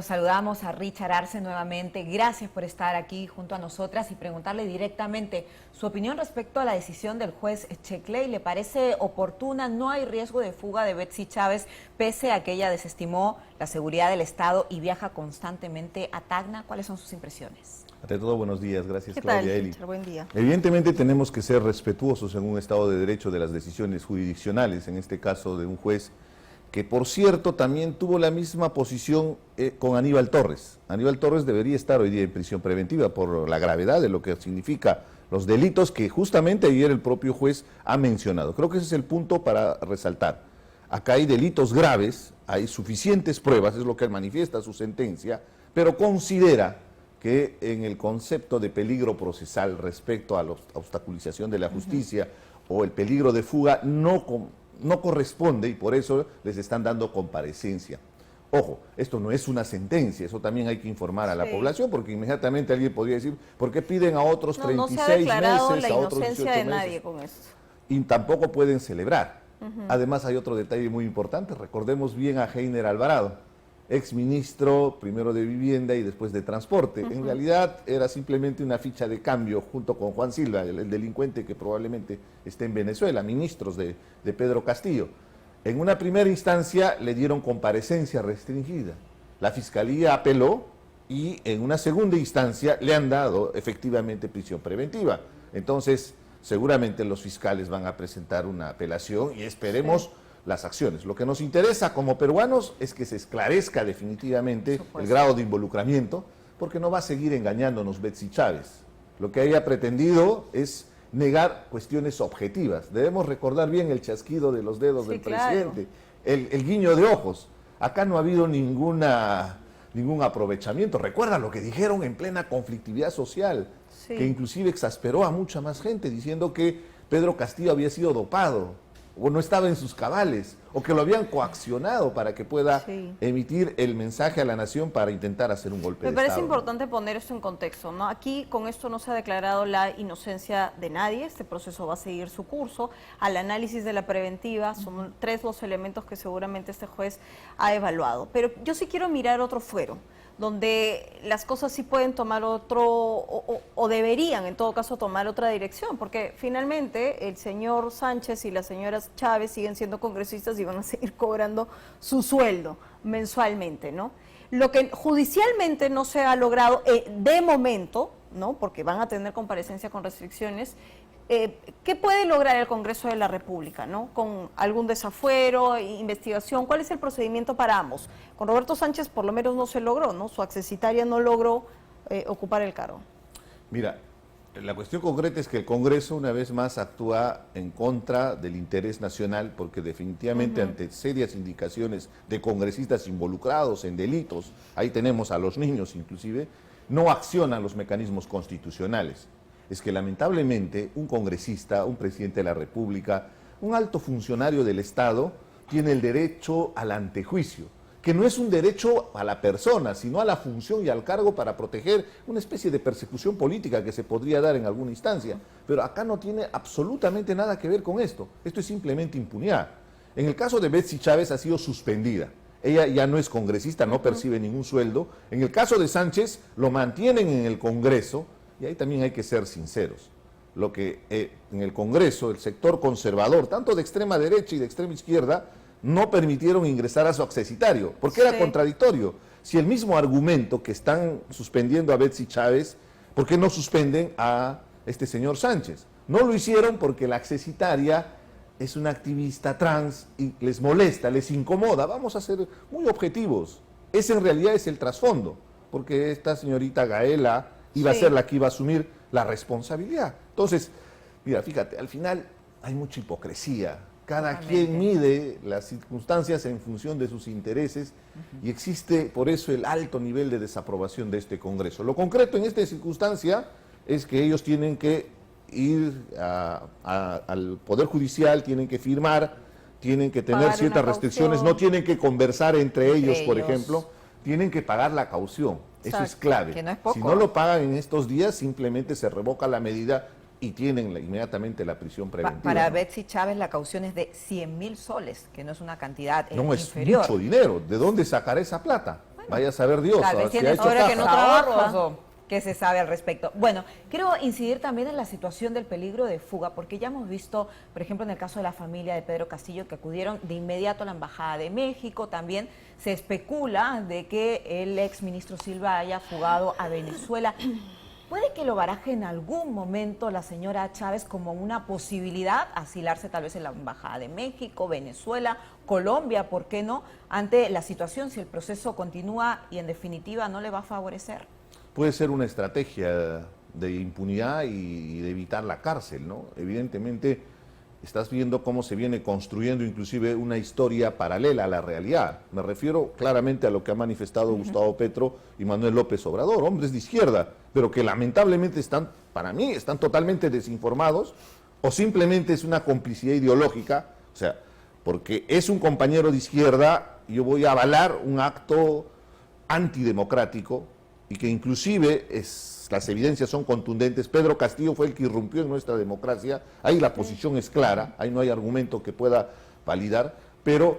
Saludamos a Richard Arce nuevamente. Gracias por estar aquí junto a nosotras y preguntarle directamente su opinión respecto a la decisión del juez Checley. ¿Le parece oportuna? ¿No hay riesgo de fuga de Betsy Chávez pese a que ella desestimó la seguridad del Estado y viaja constantemente a Tacna? ¿Cuáles son sus impresiones? Ante todo, buenos días. Gracias, ¿Qué Claudia. tal, Richard? Buen día. Evidentemente tenemos que ser respetuosos en un Estado de Derecho de las decisiones jurisdiccionales, en este caso de un juez que, por cierto, también tuvo la misma posición con Aníbal Torres. Aníbal Torres debería estar hoy día en prisión preventiva por la gravedad de lo que significa los delitos que justamente ayer el propio juez ha mencionado. Creo que ese es el punto para resaltar. Acá hay delitos graves, hay suficientes pruebas, es lo que manifiesta su sentencia, pero considera que en el concepto de peligro procesal respecto a la obstaculización de la justicia o el peligro de fuga no corresponde y por eso les están dando comparecencia. Ojo, esto no es una sentencia, eso también hay que informar a la población, porque inmediatamente alguien podría decir, ¿por qué piden a otros 36 no se ha declarado meses, la a otros 18 inocencia de meses? nadie con esto. Y tampoco pueden celebrar. Además hay otro detalle muy importante, recordemos bien a Heiner Alvarado, ex ministro primero de Vivienda y después de Transporte. En realidad era simplemente una ficha de cambio junto con Juan Silva, el delincuente que probablemente esté en Venezuela, ministros de Pedro Castillo. En una primera instancia le dieron comparecencia restringida. La Fiscalía apeló y en una segunda instancia le han dado efectivamente prisión preventiva. Entonces, seguramente los fiscales van a presentar una apelación y esperemos las acciones. Lo que nos interesa como peruanos es que se esclarezca definitivamente el grado de involucramiento, porque no va a seguir engañándonos Betsy Chávez. Lo que haya pretendido es negar cuestiones objetivas. Debemos recordar bien el chasquido de los dedos del presidente, el guiño de ojos. Acá no ha habido ningún aprovechamiento. Recuerda lo que dijeron en plena conflictividad social, que inclusive exasperó a mucha más gente, diciendo que Pedro Castillo había sido dopado, o no estaba en sus cabales, o que lo habían coaccionado para que pueda emitir el mensaje a la nación para intentar hacer un golpe de Estado. Me parece importante poner esto en contexto, ¿no? Aquí con esto no se ha declarado la inocencia de nadie, este proceso va a seguir su curso. Al análisis de la preventiva son 3 los elementos que seguramente este juez ha evaluado. Pero yo sí quiero mirar otro fuero, donde las cosas sí pueden tomar otro, o deberían en todo caso tomar otra dirección, porque finalmente el señor Sánchez y la señora Chávez siguen siendo congresistas y van a seguir cobrando su sueldo mensualmente, ¿no? Lo que judicialmente no se ha logrado de momento, ¿no? Porque van a tener comparecencia con restricciones. ¿Qué puede lograr el Congreso de la República, ¿no? Con algún desafuero, investigación? ¿Cuál es el procedimiento para ambos? Con Roberto Sánchez por lo menos no se logró, ¿no? Su accesitaria no logró ocupar el cargo. Mira, la cuestión concreta es que el Congreso una vez más actúa en contra del interés nacional, porque definitivamente ante serias indicaciones de congresistas involucrados en delitos, ahí tenemos a los niños inclusive, no accionan los mecanismos constitucionales. Es que lamentablemente un congresista, un presidente de la República, un alto funcionario del Estado, tiene el derecho al antejuicio, que no es un derecho a la persona, sino a la función y al cargo para proteger una especie de persecución política que se podría dar en alguna instancia. Pero acá no tiene absolutamente nada que ver con esto. Esto es simplemente impunidad. En el caso de Betsy Chávez ha sido suspendida. Ella ya no es congresista, no percibe ningún sueldo. En el caso de Sánchez, lo mantienen en el Congreso. Y ahí también hay que ser sinceros. Lo que en el Congreso, el sector conservador, tanto de extrema derecha y de extrema izquierda, no permitieron ingresar a su accesitario, porque era contradictorio. Si el mismo argumento que están suspendiendo a Betsy Chávez, ¿por qué no suspenden a este señor Sánchez? No lo hicieron porque la accesitaria es una activista trans y les molesta, les incomoda. Vamos a ser muy objetivos. Ese en realidad es el trasfondo, porque esta señorita Gaela iba a ser la que iba a asumir la responsabilidad. Entonces, mira, fíjate, al final hay mucha hipocresía. Cada quien mide las circunstancias en función de sus intereses y existe por eso el alto nivel de desaprobación de este Congreso. Lo concreto en esta circunstancia es que ellos tienen que ir al Poder Judicial, tienen que firmar, tienen que tener ciertas restricciones, no tienen que conversar entre ellos, por ejemplo, tienen que pagar la caución. Eso es clave. Que no es poco. Si no lo pagan en estos días, simplemente se revoca la medida y tienen inmediatamente la prisión preventiva. Para Betsy Chávez la caución es de 100.000 soles, que no es una cantidad no, inferior. es mucho dinero. ¿De dónde sacará esa plata? Vaya a saber Dios. Tal vez si ha tiene hecho ahora caja. que no trabaja. o qué se sabe al respecto. Bueno, quiero incidir también en la situación del peligro de fuga, porque ya hemos visto, por ejemplo, en el caso de la familia de Pedro Castillo, que acudieron de inmediato a la Embajada de México. También se especula de que el exministro Silva haya fugado a Venezuela. ¿Puede que lo baraje en algún momento la señora Chávez como una posibilidad, asilarse tal vez en la Embajada de México, Venezuela, Colombia, por qué no, ante la situación, si el proceso continúa y en definitiva no le va a favorecer? Puede ser una estrategia de impunidad y de evitar la cárcel, ¿no? Evidentemente estás viendo cómo se viene construyendo inclusive una historia paralela a la realidad. Me refiero claramente a lo que ha manifestado Gustavo Petro y Manuel López Obrador, hombres de izquierda, pero que lamentablemente están, para mí, están totalmente desinformados, o simplemente es una complicidad ideológica, o sea, porque es un compañero de izquierda, yo voy a avalar un acto antidemocrático, y que inclusive las evidencias son contundentes. Pedro Castillo fue el que irrumpió en nuestra democracia, ahí la posición es clara, ahí no hay argumento que pueda validar, pero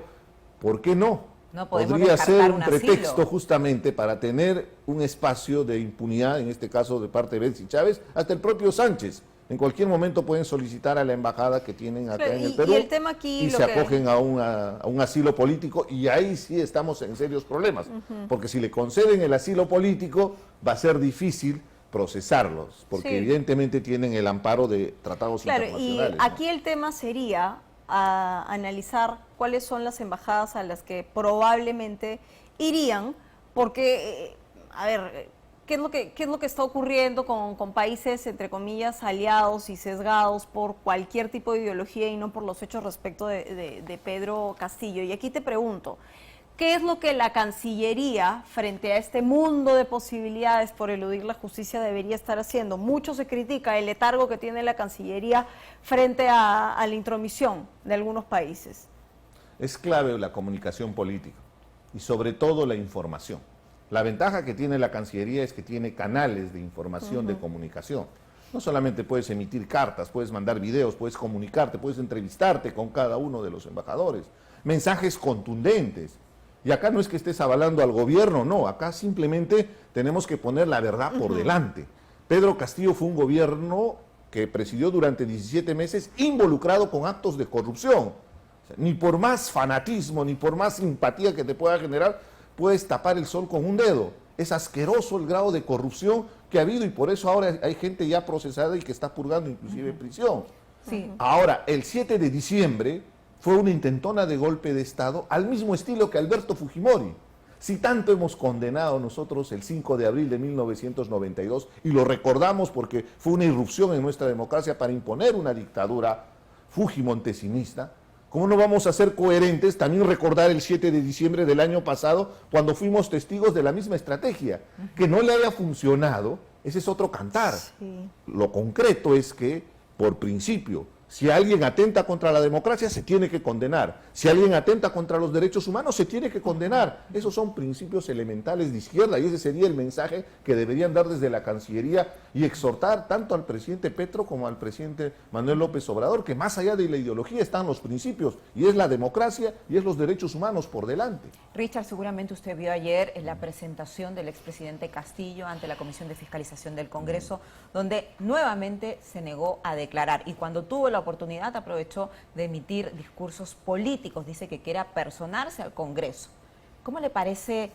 ¿por qué no? No podemos Podría ser descartar un un asilo. pretexto justamente para tener un espacio de impunidad, en este caso de parte de Betsy Chávez, hasta el propio Sánchez. En cualquier momento pueden solicitar a la embajada que tienen acá Claro, en el y Perú el tema aquí, y lo se que- acogen a un asilo político, y ahí sí estamos en serios problemas, porque si le conceden el asilo político va a ser difícil procesarlos, porque Sí. evidentemente tienen el amparo de tratados Claro, y internacionales, ¿no? aquí el tema sería analizar cuáles son las embajadas a las que probablemente irían, porque, a ver, ¿qué es lo que está ocurriendo con países, entre comillas, aliados y sesgados por cualquier tipo de ideología y no por los hechos respecto de Pedro Castillo? Y aquí te pregunto, ¿qué es lo que la Cancillería, frente a este mundo de posibilidades por eludir la justicia, debería estar haciendo? Mucho se critica el letargo que tiene la Cancillería frente a la intromisión de algunos países. Es clave la comunicación política y sobre todo la información. La ventaja que tiene la Cancillería es que tiene canales de información, de comunicación. No solamente puedes emitir cartas, puedes mandar videos, puedes comunicarte, puedes entrevistarte con cada uno de los embajadores. Mensajes contundentes. Y acá no es que estés avalando al gobierno, no, acá simplemente tenemos que poner la verdad por delante. Pedro Castillo fue un gobierno que presidió durante 17 meses involucrado con actos de corrupción. O sea, ni por más fanatismo, ni por más simpatía que te pueda generar, puedes tapar el sol con un dedo. Es asqueroso el grado de corrupción que ha habido, y por eso ahora hay gente ya procesada y que está purgando inclusive prisión. Sí. Ahora, el 7 de diciembre fue una intentona de golpe de Estado al mismo estilo que Alberto Fujimori. Si tanto hemos condenado nosotros el 5 de abril de 1992, y lo recordamos porque fue una irrupción en nuestra democracia para imponer una dictadura fujimontesinista, ¿cómo no vamos a ser coherentes también recordar el 7 de diciembre del año pasado, cuando fuimos testigos de la misma estrategia? Que no le haya funcionado, ese es otro cantar. Sí. Lo concreto es que, por principio, si alguien atenta contra la democracia, se tiene que condenar. Si alguien atenta contra los derechos humanos, se tiene que condenar. Esos son principios elementales de izquierda, y ese sería el mensaje que deberían dar desde la Cancillería y exhortar tanto al presidente Petro como al presidente Manuel López Obrador, que más allá de la ideología están los principios, y es la democracia y es los derechos humanos por delante. Richard, seguramente usted vio ayer la presentación del expresidente Castillo ante la Comisión de Fiscalización del Congreso, donde nuevamente se negó a declarar, y cuando tuvo la oportunidad aprovechó de emitir discursos políticos. Dice que quiere apersonarse al Congreso. ¿Cómo le parece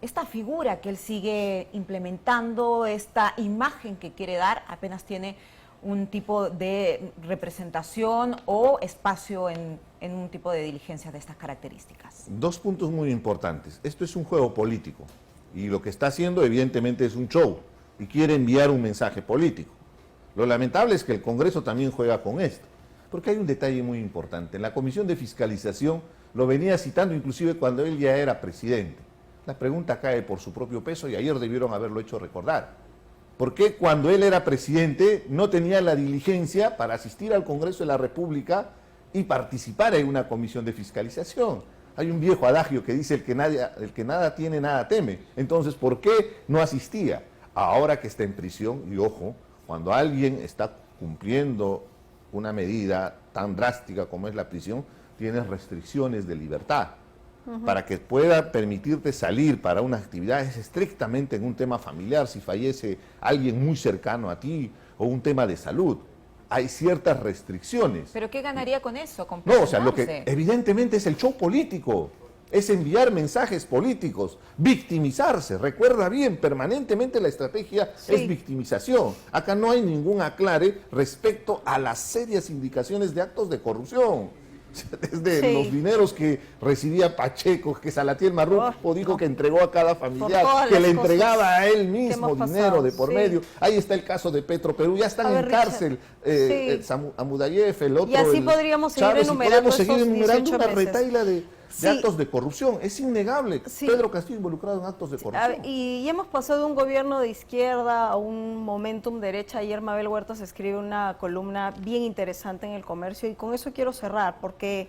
esta figura que él sigue implementando, esta imagen que quiere dar? Apenas tiene un tipo de representación o espacio en un tipo de diligencias de estas características. Dos puntos muy importantes. Esto es un juego político, y lo que está haciendo evidentemente es un show, y quiere enviar un mensaje político. Lo lamentable es que el Congreso también juega con esto, porque hay un detalle muy importante. En la Comisión de Fiscalización lo venía citando inclusive cuando él ya era presidente. La pregunta cae por su propio peso, y ayer debieron haberlo hecho recordar. ¿Por qué cuando él era presidente no tenía la diligencia para asistir al Congreso de la República y participar en una comisión de fiscalización? Hay un viejo adagio que dice: el que nada tiene, nada teme. Entonces, ¿por qué no asistía? Ahora que está en prisión, y ojo, cuando alguien está cumpliendo una medida tan drástica como es la prisión, tiene restricciones de libertad. para que pueda permitirte salir para una actividad es estrictamente en un tema familiar, si fallece alguien muy cercano a ti o un tema de salud. Hay ciertas restricciones. ¿Pero qué ganaría con eso? Con No, o sea, lo que presionarse. evidentemente es el show político, es enviar mensajes políticos, victimizarse. Recuerda bien, permanentemente la estrategia es victimización. Acá no hay ningún aclare respecto a las serias indicaciones de actos de corrupción. Desde los dineros que recibía Pacheco, que Salatiel Marruco dijo que entregó a cada familiar, que le entregaba a él mismo dinero de por medio. Ahí está el caso de Petro Perú, ya están en cárcel Amudayev, el otro. Y así podríamos seguir Chávez, enumerando, podemos seguir enumerando una 18 meses. retaila de actos de corrupción. Es innegable. Pedro Castillo involucrado en actos de corrupción. Y hemos pasado de un gobierno de izquierda a un momentum derecha. Ayer Mabel Huertas escribe una columna bien interesante en El Comercio y con eso quiero cerrar, porque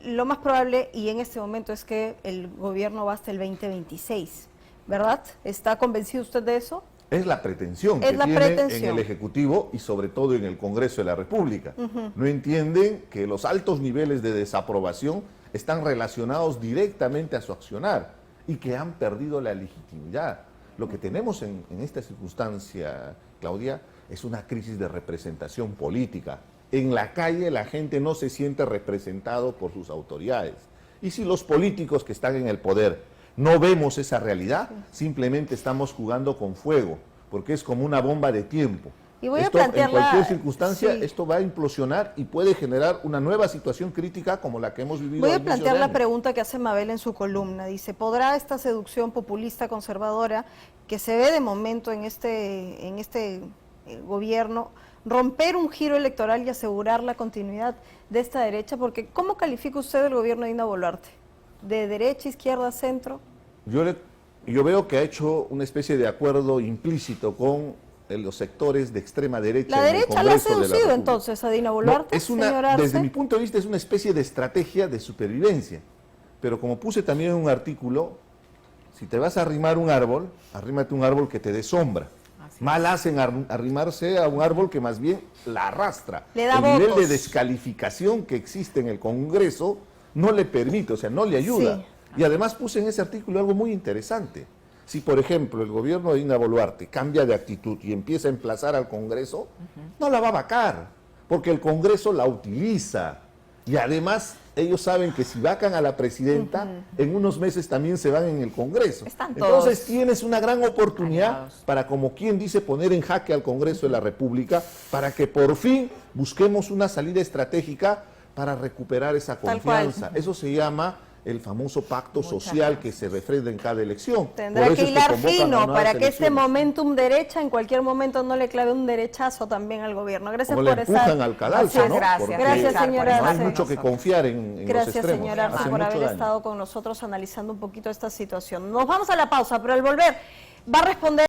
lo más probable y en este momento es que el gobierno va hasta el 2026, ¿verdad? ¿Está convencido usted de eso? Es la pretensión que tiene en el Ejecutivo y sobre todo en el Congreso de la República. No entienden que los altos niveles de desaprobación están relacionados directamente a su accionar y que han perdido la legitimidad. Lo que tenemos en esta circunstancia, Claudia, es una crisis de representación política. En la calle la gente no se siente representado por sus autoridades. Y si los políticos que están en el poder no vemos esa realidad, simplemente estamos jugando con fuego, porque es como una bomba de tiempo. Y voy a en cualquier circunstancia, esto va a implosionar y puede generar una nueva situación crítica como la que hemos vivido. Voy a plantear la pregunta que hace Mabel en su columna. Dice, ¿podrá esta seducción populista conservadora que se ve de momento en este gobierno romper un giro electoral y asegurar la continuidad de esta derecha? Porque ¿cómo califica usted el gobierno de Dina Boluarte? ¿De derecha, izquierda, centro? Yo veo que ha hecho una especie de acuerdo implícito con los sectores de extrema derecha. ¿La derecha la ha seducido entonces a Dina Boluarte, desde mi punto de vista es una especie de estrategia de supervivencia. Pero como puse también en un artículo, si te vas a arrimar un árbol, arrímate un árbol que te dé sombra. Mal hacen arrimarse a un árbol que más bien la arrastra. Le da el nivel de descalificación que existe en el Congreso no le permite, o sea, no le ayuda. Sí. Y además puse en ese artículo algo muy interesante. Si, por ejemplo, el gobierno de Dina Boluarte cambia de actitud y empieza a emplazar al Congreso, no la va a vacar, porque el Congreso la utiliza. Y además, ellos saben que si vacan a la presidenta, en unos meses también se van en el Congreso. Entonces tienes una gran oportunidad para, como quien dice, poner en jaque al Congreso de la República, para que por fin busquemos una salida estratégica para recuperar esa confianza. Eso se llama el famoso pacto social que se refrenda en cada elección. Tendrá que hilar fino para que este momentum derecha en cualquier momento no le clave un derechazo también al gobierno. Gracias por estar. Empujan al cadalso, ¿no? Gracias, señora. No hay mucho que confiar en los extremos. Gracias, señora Arce, por haber estado con nosotros analizando un poquito esta situación. Nos vamos a la pausa, pero al volver va a responder